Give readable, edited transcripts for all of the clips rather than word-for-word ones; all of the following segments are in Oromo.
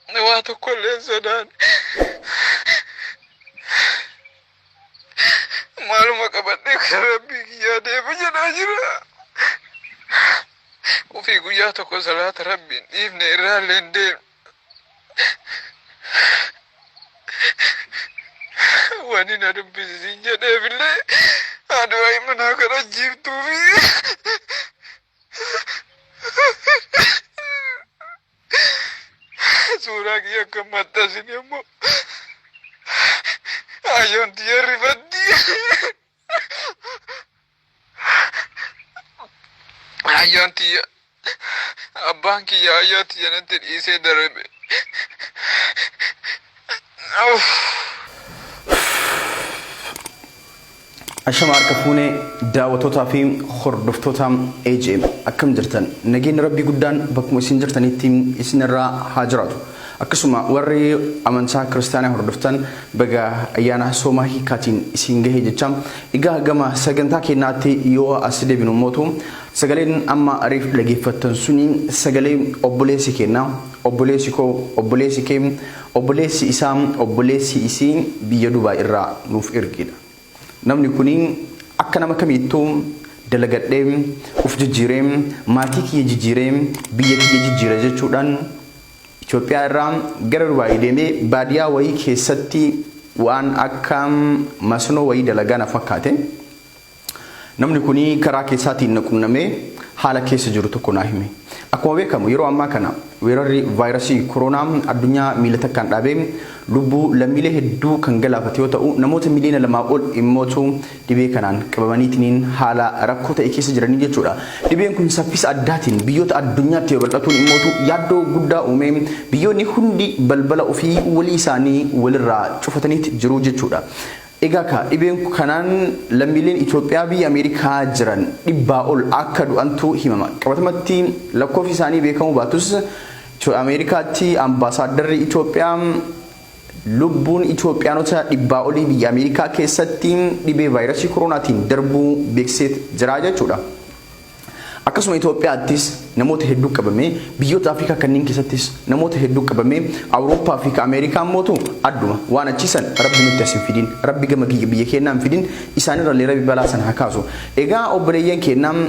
نواتو كل زدان معلومة قبلك ربي يا دي بجنا جرا وفي قياتك صلاة ربي ابن إرال دين وانينا ربي زنجنا بالله أدوائي من هكذا جيبتو فيه سورة كيا كمتا سنيمو أيون تياري بدي أيون تيا أبانكي يا أيون تيا نتر إيسي دربي أشمار كفوني دعوتوتا في خردفتوتا AGM أكم جرتن نجين ربي قدان بكم سنجرتن التيم إسنرا هاجراتو أكسما وري أمانسا كريستيانا خردفتن بقى أيانا سوماهي كاتين إسنجه جتشام إيجا جما سجنتا كيناتي يو أسدي بنوموتو سجلين أما أريف لجي فتن سنين سجلين أبوليسي كنا أبوليسي كو أبوليسي كيم أبوليسي إسام أبوليسي إسين بيدو بايرا نوف إرجيدا namni kuniin akka nama kamiittuu dalagadheem uf jijjiireem maatii kiyya jijjiireem biyya kiyya jijjiira jechuudhaan Itoophiyaa irraa gara Dubaay deemee baadiyaa wayii keessatti waan akka masnoo wayii dalagaa na fakkaate namni kunii karaa keessaatiin na qunnamee haala keessa jiru tokko naa hime akkuma beekamu yeroo ammaa kana weerarri vaayirasii koronaa addunyaa miila takkaan dhaabee lubbuu lammiilee hedduu kan galaafate yoo ta'u namoota miliyoona lamaa ol immootu dhibee kanaan qabamaniitiin haala rakkoo ta'e keessa jiranii jechuudha. Dhibeen kun saffisa addaatiin biyyoota addunyaatti yoo bal'atuun immootu yaaddoo guddaa uumee biyyoonni hundi balbala ofii walii isaanii walirraa cufataniitti jiru jechuudha. Egaa ka dhibeen kanaan lammiileen Itoophiyaa biyya Ameerikaa jiran dhibbaa ol akka du'antu himama. Qabatamatti lakkoofsi isaanii beekamu baatus Ameerikaatti ambaasaaddarri Itoophiyaa lubbuun Itoophiyaanota dhibbaa olii biyya Ameerikaa keessatti dhibee vaayirasii koronaatiin darbuu beeksisee jira jechuudha. Akkasuma Itoophiyaattis namoota hedduu qabamee biyyoota Afrikaa kanneen keessattis namoota hedduu qabamee Awurooppaa fi Ameerikaa mootu adduma waan achiisan rabbi nutti asin fidin rabbi gama biyya keenyaan fidin isaanirra rabbi balaa san haa kaasu. Egaa obboleeyyan keenyaan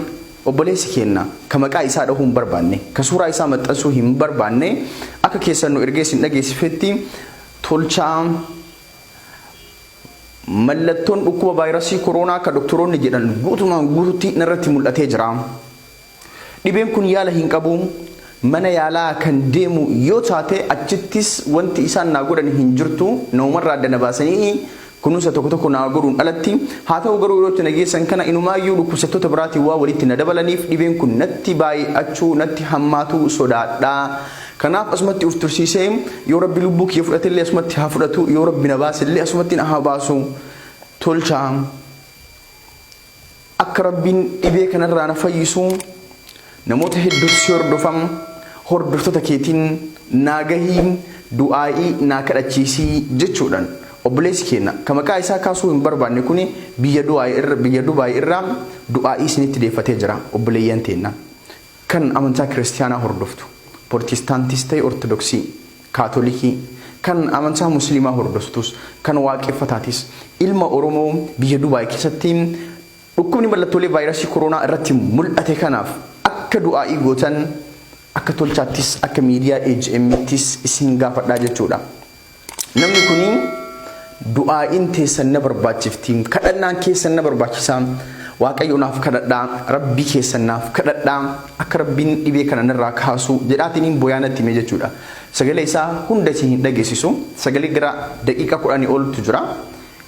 obboleessi keenya ka maqaa isaa dhahuu hin barbaanne ka suuraa isaa maxxansuu hin barbaanne akka keessan nu ergeessin dhageessifetti tolchaa mallattoon dhukkuba vaayirasii koronaa ka doktoroonni jedhan guutumaan guututti narratti mul'atee jira. Dhibeen kun yaala hin qabu mana yaalaa kan deemu yoo taate achittis wanti isaan naa godhan hin jirtu namumarraa adda baasanii kunuunsa tokko tokko naa godhuun alatti haa ta'u garuu yeroo itti nageessan kana inumaayyuu dhukkubsattoota biraatiin waa walitti na dabalaniif dhibeen kun natti baay'achuu natti hammaatu sodaadhaa. Kanaaf asumatti uf tursiisee yoo rabbi lubbuu kiyya fudhatillee asumatti haa fudhatu yoo rabbi na baasillee asumatti na haa baasu tolchaa akka rabbiin dhibee kanarraa na fayyisu namoota hedduutti hordoftoota keetiin naagahiin du'aa'ii naa kadhachiisii jechuudhaan obboleessi keenya ka maqaa isaa kaasuu hin barbaanne kuni biyya Dubaay irraa du'aa'ii isinitti deeffatee jira obboleeyyan teenya kan amantaa kiristiyaanaa hordoftu. Protestantis ta'e ortodoksii kaatolikii kan amantaa musliimaa hordoftus kan waaqeffataatis ilma Oromoo biyya Dubaay keessatti dhukkubni mallattoolee vaayirasii koronaa irratti mul'ate kanaaf akka du'aa'ii gootan akka tolchaattis akka miidiyaa AGM'ttis isin gaafadhaa jechuudha. Namni kuni du'aa'iin teessan na barbaachifti kadhannaan keessan na barbaachisaa. Waaqayyo naaf kadhadhaa rabbi keessanaaf kadhadhaa akka rabbiin dhibee kana narraa kaasu jedhaatiin boyaanatti mee jechuudha. Sagalee isaa hunda isin dhageessisu sagalee gara daqiiqaa 10 oltu jira.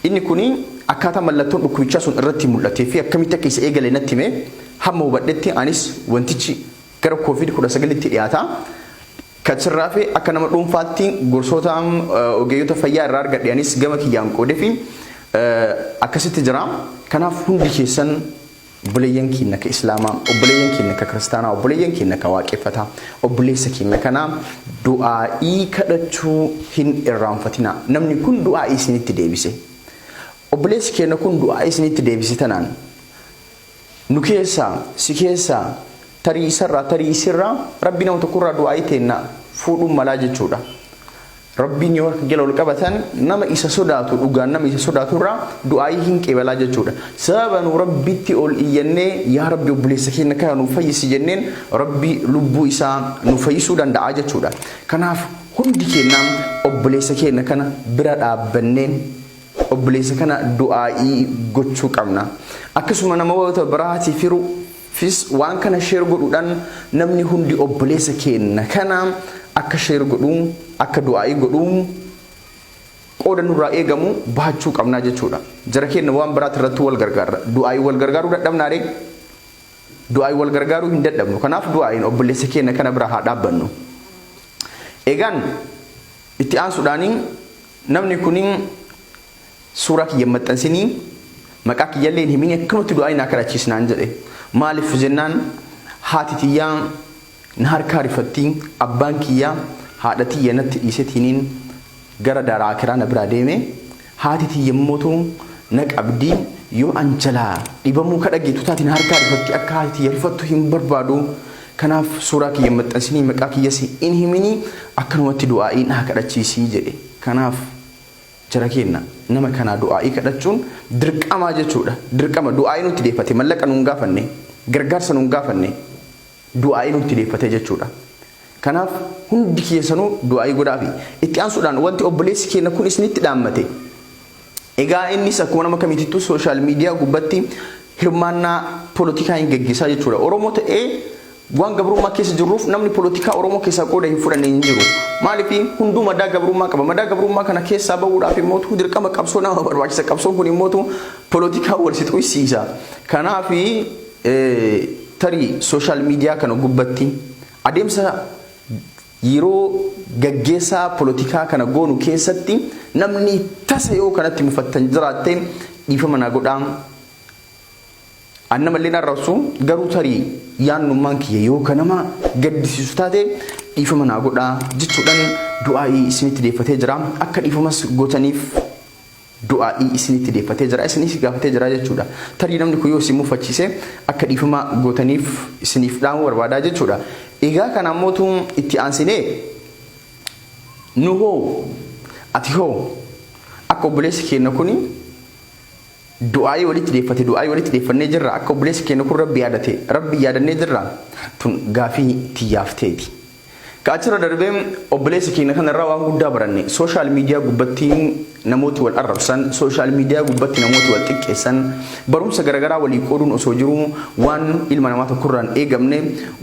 Inni kuni akkaataa mallattoon dhukkubichaa sun irratti mul'atee fi akkamitti akka isa eegale natti mee hamma hubadhetti anis wantichi gara COVID-19 tti dhiyaata. Kachirraa fi akka nama dhuunfaatti gorsoota ogeeyyota fayyaa irraa argadheenis gama kiyyaan qoodee fi akkasitti jira. Kanaaf hundi keessan obboleeyyan keenya ka Islaamaa, obboleeyyan keenya ka Kiristaanaa, obboleeyyan keenya ka waaqeffataa, obboleessa keenya kana du'aa'ii kadhachuu hin irraanfatina. Namni kun du'aa'ii isinitti deebise. Obboleessi keenya kun du'aa'ii isinitti deebise tanaan nu keessaa si keessaa tarii isarraa tarii isirraa rabbi nama tokkorraa du'aa'ii teenna fuudhuun malaa jechuudha. rabbiin yoo harka jala ol qabatan nama isa sodaatu dhugaan nama isa sodaatu irraa du'aayii hin qeebalaa jechuudha. Sababa nu rabbitti ol iyyannee yaa rabbi obboleessa keenya kana nu fayyisi jenneen rabbi lubbuu isaa nu fayyisuu danda'a jechuudha. Kanaaf hundi keenya obboleessa keenya kana bira dhaabbanneen obboleessa kana du'aayii gochuu qabna. Akkasuma namoota biraatti firu fis waan kana sheer godhuudhaan namni hundi obboleessa keenya kana akka sheer godhuun akka du'aayii godhuun qooda nurraa eegamu baachuu qabna jechuudha. Jara keenya waan biraatti irratti wal gargaarra. Du'aayii wal gargaaruu dadhabnaare du'aayii wal gargaaruu hin dadhabnu. Kanaaf du'aayiin obboleessa keenya kana bira haa dhaabbannu. Egaan itti aansuudhaanii namni kuniin suuraa kiyya maxxansinii maqaa kiyyallee hin himini akkanumatti du'aayii naa kadhachiisnaan jedhe. Maaliif jennaan haati tiyyaa na harkaa rifattii abbaan kiyyaa haadha tiyya natti dhiisetiniin gara daraa akiraa na biraa deeme haati tiyya mootuu na qabdii yoo an jalaa dhibamuu kadhageetu taati na harkaa rifatti akka haati tiyya rifattu hin barbaadu. Kanaaf suuraa kiyya maxxansinii maqaa kiyyas hin himini akkanumatti du'aayii naa kadhachiisii jedhe. Kanaaf jara keenya nama kana du'aayii kadhachuun dirqama jechuudha. Dirqama du'aayii nutti deeffate mallaqa nuun gaafanne gargaarsa nuun gaafanne du'aayii nutti deeffate jechuudha. Kanaaf hundi keessanuu du'aayii godhaafi itti aansuudhaan wanti obboleessi keenya kun isinitti dhaammate. Egaa innis akkuma nama kamiittuu sooshaal miidiyaa gubbatti hirmaannaa poolitikaa hin gaggeessaa jechuudha. Oromoo ta'ee waan gabrummaa keessa jirruuf namni poolitikaa Oromoo keessaa qooda hin fudhanne hin jiru. Maaliif hunduu madaa gabrummaa qaba. Madaa gabrummaa kana keessaa bahuudhaaf immoo dirqama qabsoo nama barbaachisa. Qabsoon kun immoo poolitikaa wal sixuusiisa. Kanaaf tarii sooshaal miidiyaa kana gubbatti adeemsa yeroo gaggeessaa poolitikaa kana goonu keessatti namni tasa yoo kanatti mufattan jiraatte dhiifama naa godhaa. Anna malleen arrabsu garuu tarii yaannummaan kiyya yoo kanama gaddisiisu taate dhiifama naa godhaa jechuudhaan du'aayii isinitti deeffatee jira. Akka dhiifamas gootaniif du'aayii isinitti deeffatee jira. Isinis gaafatee jira jechuudha. Tarii namni kun yoo isin mufachiise akka dhiifama gootaniif isiniif dhaamu barbaadaa jechuudha. Egaa kana mootu itti aansinee nu hoo ati hoo akka obboleessi keenya kuni du'aayii walitti deeffate du'aayii walitti deeffannee jirra akka obboleessi keenya kun rabbi yaadate rabbi yaadannee jirra tun gaafii tiyyaaf ta'eeti. Kaachira darbee obboleessi keenya kanarraa waan guddaa baranne sooshaal miidiyaa gubbatti namooti wal arrabsan sooshaal miidiyaa gubbatti namooti wal xiqqeessan barumsa garaagaraa walii qooduun osoo jiru waan ilma namaa tokkorraan eegamne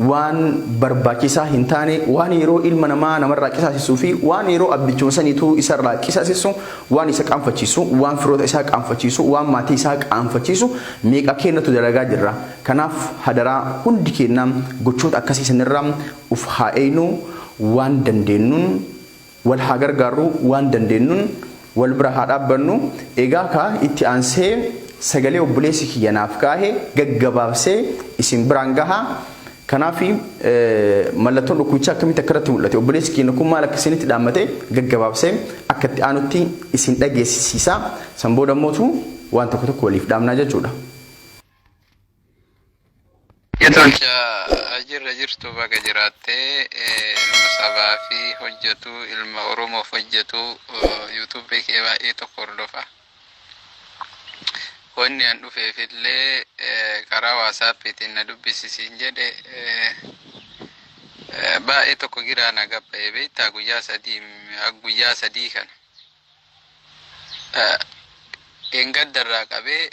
waan barbaachisaa hin taane waan yeroo ilma namaa namarraa qisaasisuu fi waan yeroo abbichoomsaniitu isarraa qisaasisu waan isa qaanfachiisu waan firoota isaa qaanfachiisu waan maatii isaa qaanfachiisu meeqa kennatu dalagaa jirra. Kanaaf hadaraa hundi kennaa gochoota akkasii sanirraa uf haa eeynu waan dandeenyuun wal haa gargaarru waan dandeenyuun wal bira haa dhaabbannu. Egaa ka itti aansee sagalee obboleessi kiyya naaf kaahee gaggabaabsee isin biraan gahaa. Kanaaf mallattoon dhukkubichaa akkamitti akkanatti mul'ate obboleessi keenya kun maal akka isinitti dhaammate gaggabaabsee akka itti aanutti isin dhageessisiisa. San booda mootu waan tokko tokko waliif dhaamnaa jechuudha. Jirra jirtu baga jiraattee ilma sabaa fi hojjetu ilma Oromoof hojjetu yuutuubii kee baay'ee tokko hordofa. Wanni an dhufeefillee karaa waasaappiitiin na dubbisiisiin jedhe baay'ee tokko giraa na gabba'e beektaa guyyaa sadii kana. Engaddarraa qabee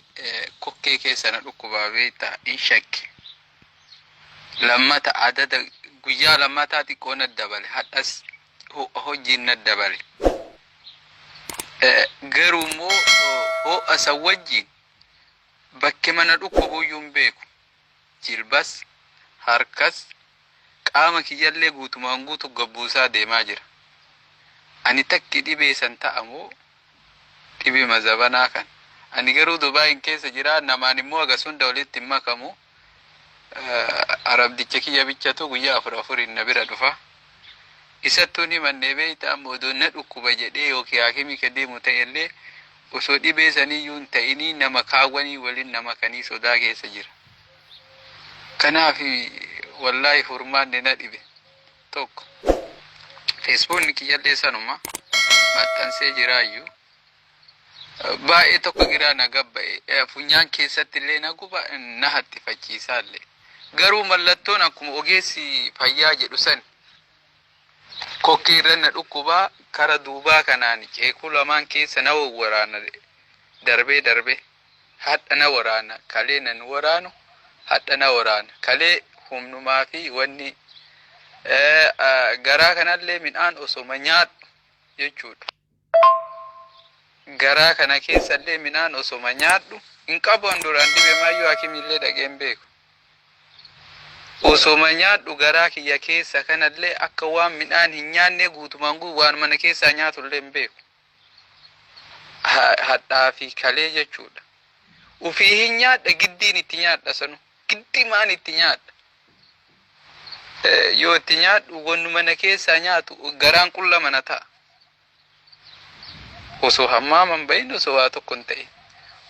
kokkee keessa na dhukkubaa beektaa hin shakke. Lammata adada guyyaa lammataa xiqqoo na dabale hadhas hojiin na dabale. Garuu immoo ho'a san wajjin bakki mana dhukkubuyyuu hin beeku. Jilbas harkas qaama kiyyallee guutumaan guutu gabbuusaa deemaa jira. Ani takki dhibee san ta'amoo dhibee mazabanaa kan. Ani garuu Dubaayin keessa jira namaan immoo agasunda walitti hin makamu. Arabdicha kiyya bichatu guyyaa 4 na bira dhufa. Isattuu ni mannee beeyta ammoo na dhukkuba jedhee yookiin haakimii ka deemu ta'ellee osoo dhibee saniyyuu hin ta'inii nama kaawwanii waliin nama kanii sodaa keessa jira. Kanaaf wallaahi furmaanni na dhibe tokko. Feesbuukni kiyyallee sanuma maxxansee jiraayyuu baay'ee tokko giraa na gabba'e funyaan keessatti illee na guba na hattifachiisaallee garuu mallattoon akkuma ogeessi fayyaa jedhu san kokkee irra na dhukkubaa kara duubaa kanaan ceekuu lamaan keessa na waraana darbee hadha na waraana kalee nan waraanu hadha na waraana kalee humnumaa fi wanni garaa kanallee midhaan osoma nyaadhu jechuudha. Garaa kana keessallee midhaan osoma nyaadhu hin qabu duraan dhibe maayyuu hakimillee dhaqeen beeku. Osoma nyaadhu garaa kiyya keessa kanallee akka waan midhaan hin nyaanne guutumaan waan mana keessaa nyaatullee hin beeku. Hadhaa fi kalee jechuudha. Ufii hin nyaadha giddiin itti nyaadha sanu. Giddi maan itti nyaadha. Yoo itti nyaadhu wannu mana keessaa nyaatu garaan qulla mana ta'a. Osoo hammaaman bahin osoo waa tokko hin ta'in.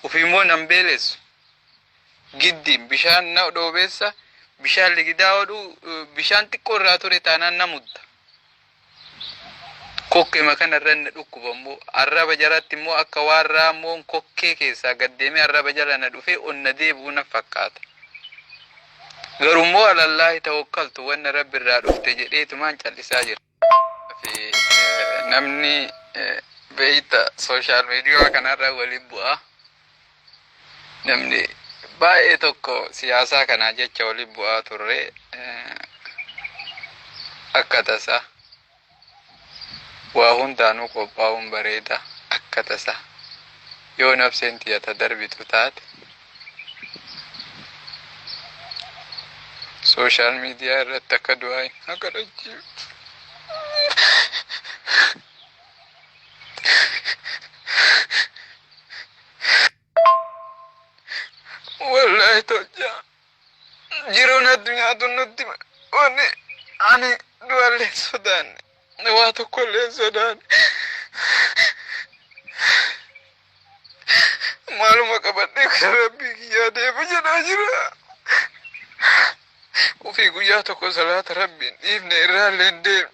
Ufiimmoo nan beelessu. Giddiin bishaan na dhoobeessa bishaan ligidaa oduu bishaan xiqqoo irraa ture taanaan na mudda. Kokkee kanarra inni dhukkuba immoo arraba jalatti immoo akka waan raammoon kokkee keessaa gaddeemee arraba jala na dhufee onna deebi'u na fakkaata. Garuu immoo alallaahi tawakkaltu wanna rabbi irraa dhufte jedheetumaan callisaa jira. Namni beeyta sooshaal miidiyaa kanarra waliin bu'aa. Namni baay'ee tokko siyaasaa kanaa jecha waliin bu'aa turre akka tasaa. Waa hundaanuu qophaa'uun bareeda akka tasaa. Yoo nafseen tiyata darbitu taate sooshaal miidiyaa irratti akka du'aa hin haqadhachiisu. Wallahi tolcha jiruun addunyaatu nutti wanni ani du'allee sodaanne. Waa tokkollee sodaanne. Maaluma qabadhee kan rabbii kiyyaa deema jedhaa jira. Ufii guyyaa tokko salaata rabbiin dhiifne irraallee hin deemne.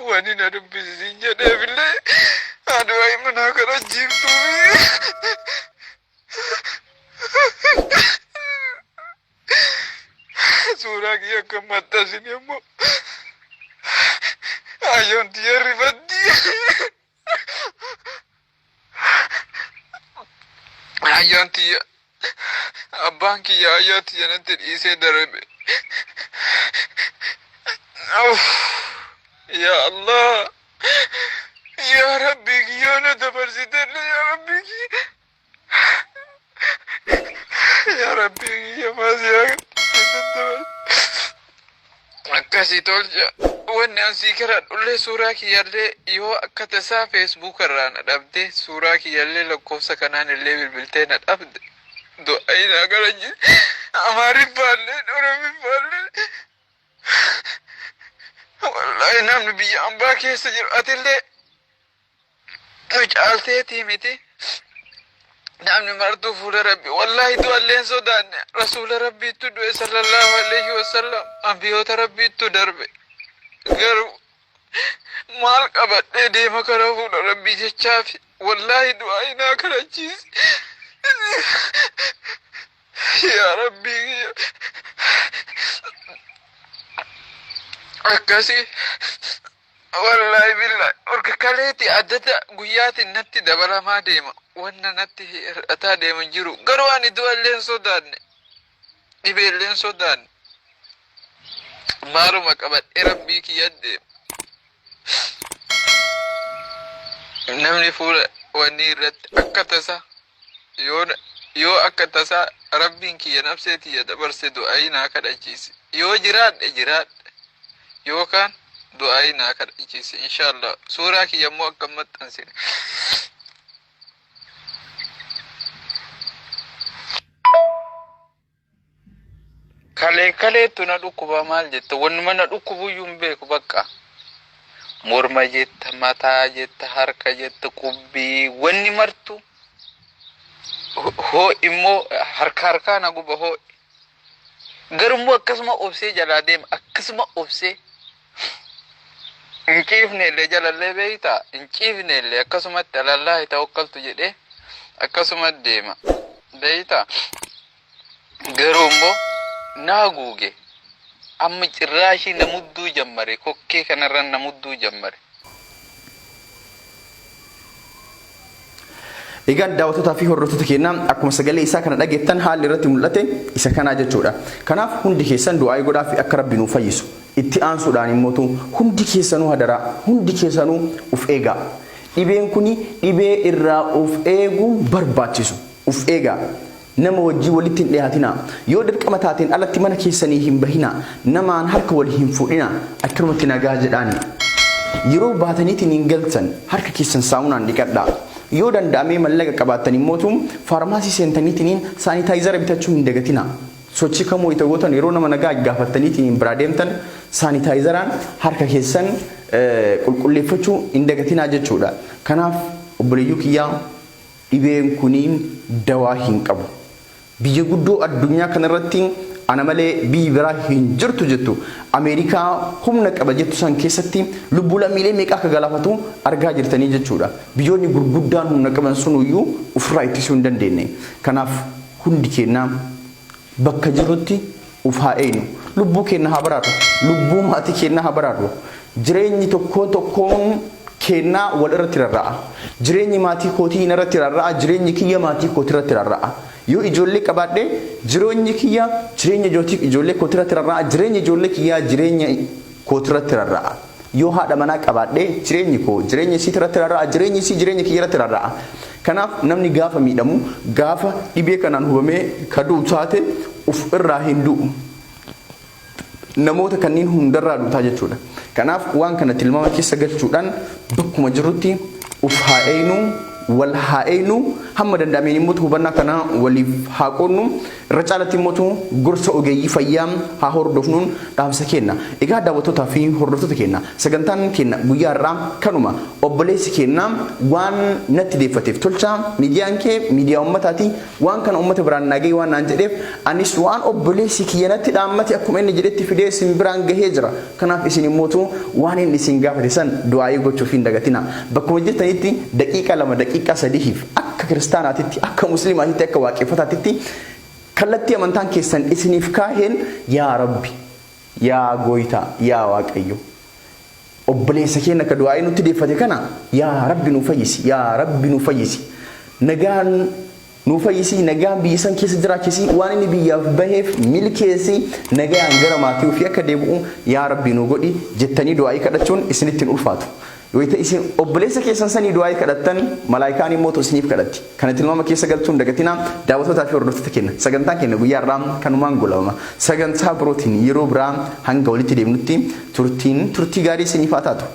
Wani na dubbisiin jedheefillee aduu himanaa kana jiiftuufi. Suuraa kiyya akka maxxansin immoo ayyoon tiyya rifatti. Ayyoon tiyya abbaan kiyya ayyaa tiyya natti dhiisee darbe. Ya Allah, ya Rabbi kiyya na dabarsitelle ya Rabbi kiyya. Ya Rabbi kiyya maasiyaa akkasii tolcha. Wanni ansii kira dhullee suuraa kiyyallee yoo akka tasaa feesbuuk irraa na dhabde suuraa kiyyallee lakkoofsa kanaan illee bilbiltee na dhabde do'ayinaa gara amaariffaallee oromiffaallee wallahi namni biyya ambaa keessa jiru atillee caalteetii miti. Namni martuu fuula rabbi wallahi du'alleen sodaanne rasuula rabbiittu du'e sallallahu alaihi wasallam ambiyoota rabbiittu darbe. Garuu maal qabadhee deema kara fuula rabbii jechaafi wallahi du'aayinaa kadhachiisi. Yaa rabbii akkasii wallahi billahi orka kaleeti addata guyyaatiin natti dabalamaa deema. Wanna natti hir'ataa deeman jiru garuu ani du'alleen sodaanne dhibeelleen sodaanne. Maaluma qabadhee rabbii kiyya deema. Namni fuula wanni irratti akka tasaa yoo akka tasaa rabbiin kiyya nafsee tiyya dabarse du'aayinaa kadhachiise. Yoo jiraadhe yookaan du'aayinaa kadhachiise inshallah. Suuraa kiyya immoo akka maxxansine. Kaleetu na dhukkuba maal jetta wannuma na dhukkubuyyuu hin beeku bakka. Morma jetta, mataa jetta, harka jetta, qubbii wanni martu. Hoo immoo harkaa na guba hoo. Garummoo akkasuma obsee jalaa deema akkasuma obsee Inchiifne illee jalallee beeyta inchiifne illee akkasumatti alallaahi tawakkaltu jedhee akkasumatti deema beeyta garuu immoo naa guuge amma cirraashii namudduu jammare kokkee kanarra namudduu jammare. Egaan daawwattoota fi hordoftoota keenyaa akkuma sagalee isaa kana dhageettan haalli irratti mul'ate isa kanaa jechuudha. Kanaaf hundi keessan du'aa godhaa fi akka Rabbi nuuf fayyisu. Itti aansuudhaan immoo hundi keessanuu hadaraa hundi keessanuu uf eegaa. Dhibeen kuni dhibee irraa uf eeguu barbaachisu. Uf eegaa. Nama wajjii walitti hin dhiyaatinaa. Yoo dirqama taateen alatti mana keessanii hin bahinaa. Namaan harka wal hin fuudhinaa. Akkanumatti nagaa jedhaani. Yeroo baataniitiin hin galtan harka keessan saamunaan dhiqadhaa. Yoo danda'amee mallaqa qabaattan immoo faarmaasii seentaniitiin saanitaayizara bitachuu hin dagatinaa. Sochii kamuu itti gootan yeroo nama nagaa gaafattaniitiin biraa deemtan saanitaayizaraan harka keessan qulqulleeffachuu hin dagatinaa jechuudha. Kanaaf obboleeyyuu kiyyaa dhibeen kuniin dawaa hin qabu. Biyya guddoo addunyaa kanarratti ana malee biyyi biraa hin jirtu jettu Ameerikaa humna qaba jettu san keessatti lubbuu lammiilee meeqa akka galaafatu argaa jirtanii jechuudha. Biyyoonni gurguddaan humna qaban sunuyyuu ofirraa ittisuu hin dandeenye. Kanaaf hundi keenya bakka jirrutti uf haa eegnu. Lubbuu keenya haa baraatu. Lubbuu maatii keenya haa baraatu. Jireenyi tokkoon keenya wal irratti rarra'a. Jireenyi maatii kootii irratti rarra'a. Jireenyi kiyya maatii kootii irratti rarra'a. Yoo ijoollee qabaadhe jireenyi kiyya jireenya ijoollee kootii irratti rarra'a. Jireenyi ijoollee kiyya jireenya kootii irratti rarra'a. Yoo haadha manaa qabaadhe jireenyi koo jireenya isii irratti rarra'a. Jireenyi isii jireenya kiyya irratti rarra'a. Kanaaf namni gaafa miidhamu gaafa dhibee kanaan hubamee kaduu taate uf irraa hin du'u. Namoota kanneen hundarraa duutaa jechuudha. Kanaaf waan kana tilmaama keessa galchuudhaan bakkuma jirrutti uf haa eegnu wal haa eegnu hamma danda'ameen immoo hubannaa kana waliif haa qoonnu irra caalatti immoo gorsa ogeeyyii fayyaa haa hordofnuun dhaamsa kenna. Egaa daawwattootaa fi hordoftoota keenya sagantaan keenya guyyaa irraa kanuma obboleessi keenya waan natti deeffateef tolcha miidiyaan kee miidiyaa uummataati waan kana uummata biraan nagee waan naan jedheef anis waan obboleessi kiyya natti dhaammate akkuma inni jedhetti fidee isin biraan gahee jira. Kanaaf isin immoo waan inni isin gaafate san du'aa gochuuf hin dagatina. Bakkuma jirtanitti daqiiqaa 2 daqiiqaa 3 akka kiristaanaatitti akka musliimaatitti akka waaqeffataatitti kallattii amantaan keessan isiniif kaaheen yaa Rabbi yaa Gooytaa yaa Waaqayyo obboleessa keenya akka du'aa nutti deeffate kana yaa Rabbi nu fayyisi yaa Rabbi nu fayyisi nagaan nu fayyisi nagaan biyya san keessa jiraachisi waan inni biyyaaf baheef milkeessi nagaan gara maatii ofii akka deebi'u yaa Rabbi nu godhi jettanii du'aa kadhachuun isinitti ulfaatu. Yoo isin obboleessa keessan sanii du'aa kadhattan malaayikaan immoo isiniif kadhatti. Kana tilmaama keessa galchuun dagatinaa daawwattootaa fi hordoftoota keenya sagantaan keenya guyyaa irraa kanumaan golabama. Sagantaa birootiin yeroo biraa hanga walitti deemnutti turtii gaarii isiniif haa taatu.